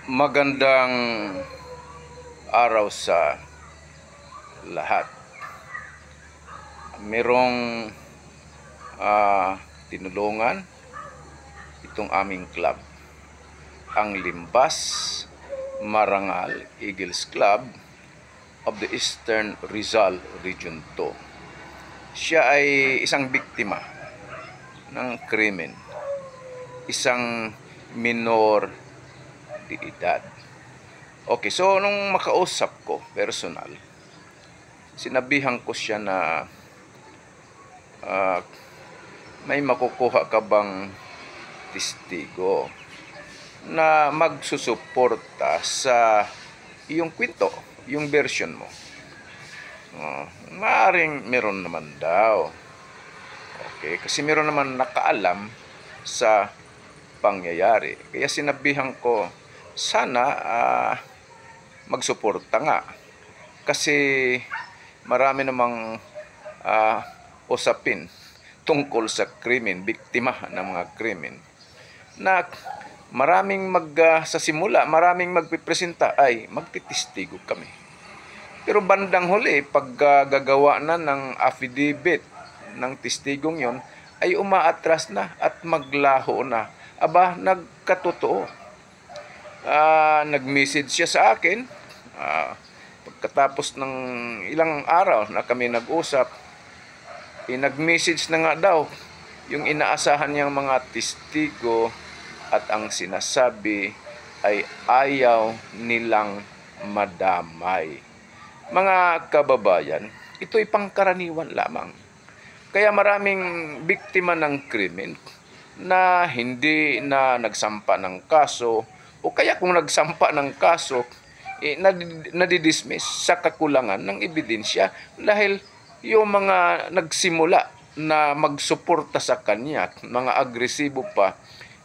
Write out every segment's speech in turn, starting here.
Magandang araw sa lahat. Merong tinulungan itong aming club, ang Limbas Marangal Eagles Club of the Eastern Rizal Region 2. Siya ay isang biktima ng krimen, isang minor de edad. Okay, so nung makausap ko personal, sinabihan ko siya na may makukuha ka bang testigo na magsusuporta sa iyong kwento, yung version mo. Maaring meron naman daw. Okay, kasi meron naman nakaalam sa pangyayari. Kaya sinabihan ko, sana magsuporta nga. Kasi marami namang usapin tungkol sa krimen, biktima ng mga krimen, na maraming sa simula, maraming magpipresenta ay magtitistigo kami. Pero bandang huli, pag gagawa na ng affidavit ng testigong yon, ay umaatras na at maglaho na. Aba, nagkatotoo. Nag-message siya sa akin pagkatapos ng ilang araw na kami nag-usap. Nag-message na nga daw yung inaasahan niyang mga testigo at ang sinasabi ay ayaw nilang madamay. Mga kababayan, ito'y pangkaraniwan lamang. Kaya maraming biktima ng krimen na hindi na nagsampa ng kaso, o kaya kung nagsampa ng kaso, nadidismiss sa kakulangan ng ebidensya dahil yung mga nagsimula na magsuporta sa kanya, mga agresibo pa,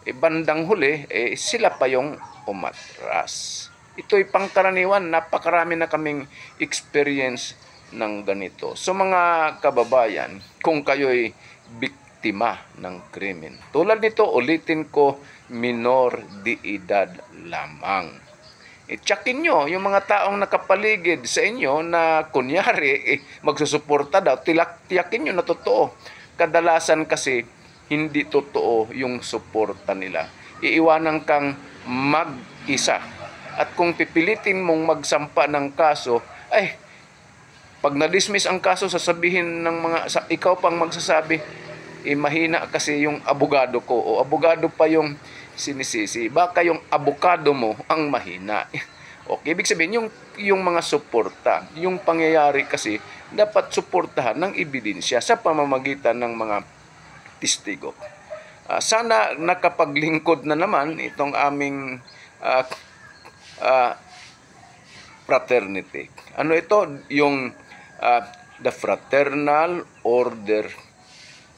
bandang huli, sila pa yung umatras. Ito'y pangkaraniwan, napakarami na kaming experience ng ganito. So mga kababayan, kung kayo'y biktima ng krimen, tulad nito, ulitin ko, minor de edad lamang. Tsakin nyo yung mga taong nakapaligid sa inyo na kunyari magsusuporta daw, tiyakin nyo na totoo. Kadalasan kasi hindi totoo yung suporta nila. Iiwanan kang mag-isa. At kung pipilitin mong magsampa ng kaso, ay pag na-dismiss ang kaso, sasabihin ng ikaw pang magsasabi, mahina kasi yung abogado ko, o abogado pa yung sinisisi. Baka yung abogado mo ang mahina. Okay, ibig sabihin, yung mga suporta, yung pangyayari kasi, dapat suportahan ng ebidensya sa pamamagitan ng mga testigo. Sana nakapaglingkod na naman itong aming fraternity. Ano ito? Yung the Fraternal Order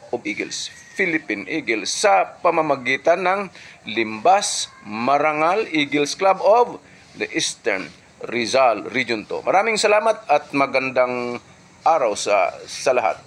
of Eagles, Philippine Eagles, sa pamamagitan ng Limbas Marangal Eagles Club of the Eastern Rizal Region 2. Maraming salamat at magandang araw sa lahat.